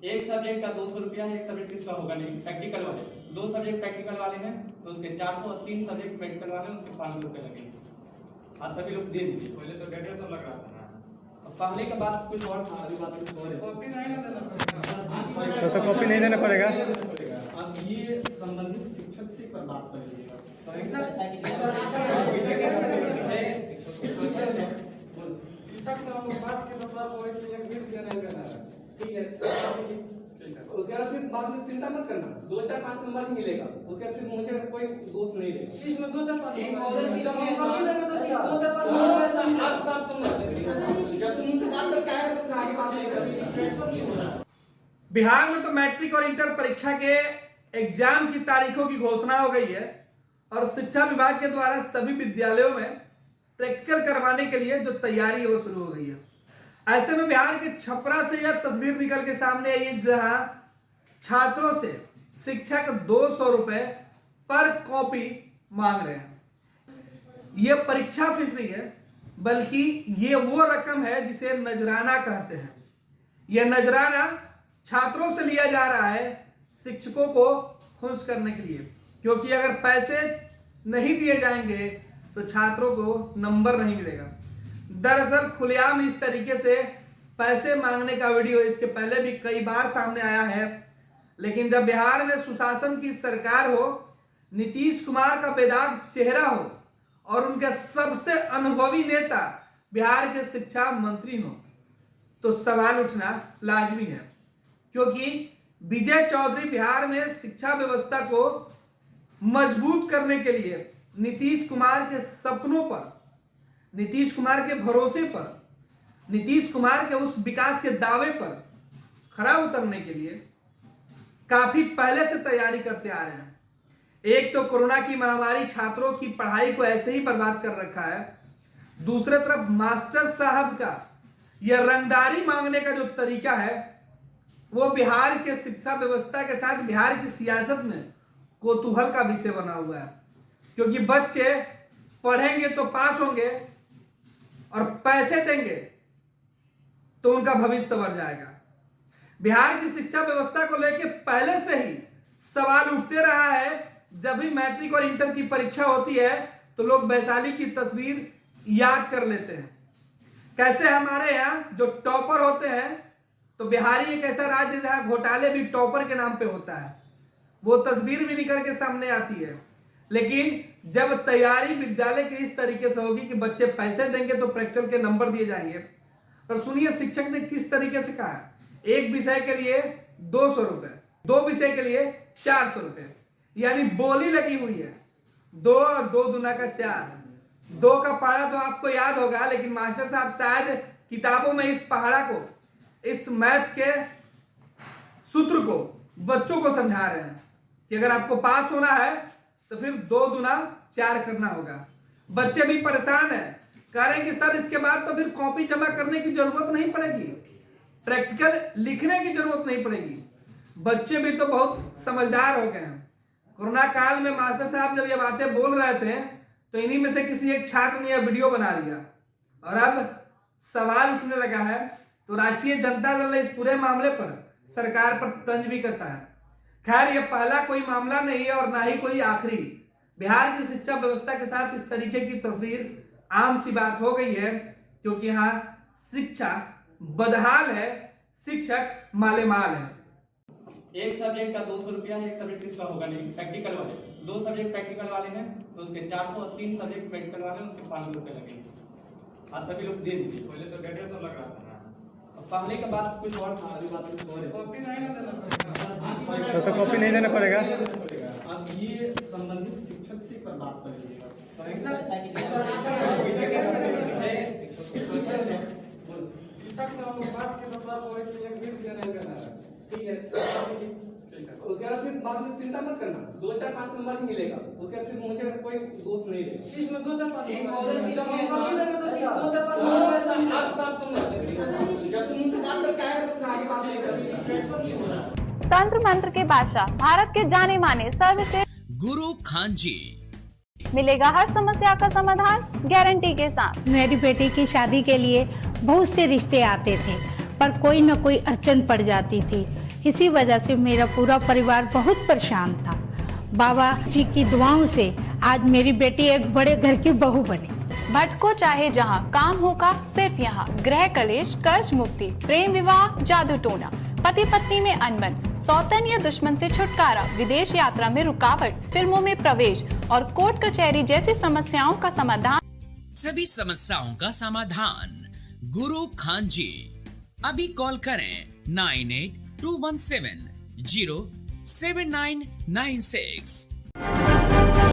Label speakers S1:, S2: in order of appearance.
S1: एक सब्जेक्ट का 200 रुपया है, एक सब्जेक्ट किसका होगा नहीं, प्रैक्टिकल वाले। 2 सब्जेक्ट प्रैक्टिकल वाले हैं तो उसके 400 और 3 सब्जेक्ट प्रैक्टिकल वाले हैं उसके 500 रुपये लगेंगे। आप सभी लोग दे दीजिए।
S2: पहले तो 150 लग रहा था ना,
S1: पहले का बात कुछ और था, अभी बात कुछ और है।
S2: कॉपी नहीं ना देना पड़ेगा,
S3: तो कॉपी नहीं देना पड़ेगा।
S1: अब ये संबंधित शिक्षक से पर बात करेंगे।
S2: शिक्षक से हम लोग बात के बस आप एक दिन से नहीं देना है।
S1: ठीक है, उसके बाद फिर बाद में चिंता मत करना, 2-4-5 नंबर ही मिलेगा। उसके बाद फिर मुझे कोई दोष नहीं रहेगा।
S2: इसमें 2-4-5
S1: एक और
S2: जब हम कॉपी देंगे तो 2-4-5
S1: जब तुम मुझसे बात करके आए तो आगे बात नहीं करेंगे।
S4: बिहार में तो मैट्रिक और इंटर परीक्षा के एग्जाम की तारीखों की घोषणा हो गई है और शिक्षा विभाग के द्वारा सभी विद्यालयों में प्रैक्टिकल करवाने के लिए जो तैयारी है वो शुरू हो गई है। ऐसे में बिहार के छपरा से यह तस्वीर निकल के सामने आई है जहां छात्रों से शिक्षक 200 रुपए पर कॉपी मांग रहे हैं। यह परीक्षा फीस नहीं है बल्कि ये वो रकम है जिसे नजराना कहते हैं। यह नजराना छात्रों से लिया जा रहा है शिक्षकों को खुश करने के लिए, क्योंकि अगर पैसे नहीं दिए जाएंगे तो छात्रों को नंबर नहीं मिलेगा। दरअसल खुलेआम इस तरीके से पैसे मांगने का वीडियो इसके पहले भी कई बार सामने आया है, लेकिन जब बिहार में सुशासन की सरकार हो, नीतीश कुमार का बेदाग चेहरा हो और उनके सबसे अनुभवी नेता बिहार के शिक्षा मंत्री हो, तो सवाल उठना लाजमी है। क्योंकि विजय चौधरी बिहार में शिक्षा व्यवस्था को मजबूत करने के लिए नीतीश कुमार के सपनों पर, नीतीश कुमार के भरोसे पर, नीतीश कुमार के उस विकास के दावे पर खरा उतरने के लिए काफी पहले से तैयारी करते आ रहे हैं। एक तो कोरोना की महामारी छात्रों की पढ़ाई को ऐसे ही बर्बाद कर रखा है, दूसरे तरफ मास्टर साहब का यह रंगदारी मांगने का जो तरीका है वो बिहार के शिक्षा व्यवस्था के साथ बिहार की सियासत में कौतूहल का विषय बना हुआ है। क्योंकि बच्चे पढ़ेंगे तो पास होंगे और पैसे देंगे तो उनका भविष्य संवर जाएगा। बिहार की शिक्षा व्यवस्था को लेकर पहले से ही सवाल उठते रहा है। जब भी मैट्रिक और इंटर की परीक्षा होती है तो लोग वैशाली की तस्वीर याद कर लेते हैं। कैसे हमारे यहाँ जो टॉपर होते हैं, तो बिहारी एक ऐसा राज्य जहां घोटाले भी टॉपर के नाम पे होता है, वो तस्वीर भी निकल के सामने आती है। लेकिन जब तैयारी विद्यालय की इस तरीके से होगी कि बच्चे पैसे देंगे तो प्रैक्टिकल के नंबर दिए जाएंगे, और सुनिए शिक्षक ने किस तरीके से कहा, एक विषय के लिए 200 रुपए, 2 विषय के लिए 400 रुपए, यानी बोली लगी हुई है 2 और 2 दूना का 4। 2 का पहाड़ा तो आपको याद होगा, लेकिन मास्टर साहब शायद किताबों में इस पहाड़ा को, इस मैथ के सूत्र को बच्चों को समझा रहे हैं कि अगर आपको पास होना है तो फिर 2 दूना 4 करना होगा। बच्चे भी परेशान हैं, कह रहे हैं कि सर इसके बाद तो फिर कॉपी जमा करने की जरूरत नहीं पड़ेगी, प्रैक्टिकल लिखने की जरूरत नहीं पड़ेगी। बच्चे भी तो बहुत समझदार हो गए हैं। कोरोना काल में मास्टर साहब जब ये बातें बोल रहे थे तो इन्हीं में से किसी एक छात्र ने यह वीडियो बना लिया और अब सवाल उठने लगा है। तो राष्ट्रीय जनता दल ने इस पूरे मामले पर सरकार पर तंज भी कसा है। खैर यह पहला कोई मामला नहीं है और ना ही कोई आखिरी। बिहार की शिक्षा व्यवस्था के साथ इस तरीके की तस्वीर आम सी बात हो गई है, क्योंकि यहाँ शिक्षा बदहाल है, शिक्षक मालेमाल है।
S1: एक सब्जेक्ट का 200 रुपया है, एक सब्जेक्ट किसका होगा नहीं, प्रैक्टिकल वाले। 2 सब्जेक्ट प्रैक्टिकल वाले हैं तो उसके 400 और 3 सब्जेक्ट प्रैक्टिकल वाले हैं उसके 500 रुपये लगेंगे। आप सभी लोग दे दीजिए।
S2: पहले तो 150 लग रहा था ना,
S1: पहले का बात कुछ और था, अभी बात कुछ और है।
S2: कॉपी नहीं ना देना पड़ेगा,
S3: तो कॉपी नहीं देना पड़ेगा।
S1: अब ये संबंधित शिक्षक से पर बात करेंगे।
S2: शिक्षक से हम लोग बात के बस आप एक दिन से नहीं देना है।
S1: ठीक है, उसके बाद फिर बाद में चिंता मत करना, 2-4-5 नंबर ही मिलेगा। उसके बाद फिर मुझे कोई दोष नहीं रहेगा।
S2: इसमें 2-4-5 जब हम
S1: एक
S2: कॉपी देंगे तो 2-4-5
S1: जब तुम मुझसे बात करके आए तो आगे बात नहीं करेंगे।
S5: तंत्र मंत्र के बादशाह, भारत के जाने माने सर्वश्रेष्ठ
S6: गुरु खान जी,
S5: मिलेगा हर समस्या का समाधान गारंटी के साथ।
S7: मेरी बेटी की शादी के लिए बहुत से रिश्ते आते थे, पर कोई न कोई अड़चन पड़ जाती थी।
S6: इसी वजह से मेरा पूरा परिवार बहुत परेशान था। बाबा जी की दुआओं से आज मेरी बेटी एक बड़े घर की बहू बनी।
S7: भटको चाहे जहां, काम होगा सिर्फ यहाँ। गृह कलेश, कर्ज मुक्ति, प्रेम विवाह, जादू टोना, पति पत्नी में अनबन, सौतन या दुश्मन से छुटकारा, विदेश यात्रा में रुकावट, फिल्मों में प्रवेश और कोर्ट कचहरी जैसी समस्याओं का समाधान।
S8: सभी समस्याओं का समाधान गुरु खान जी। अभी कॉल करें 9821707996।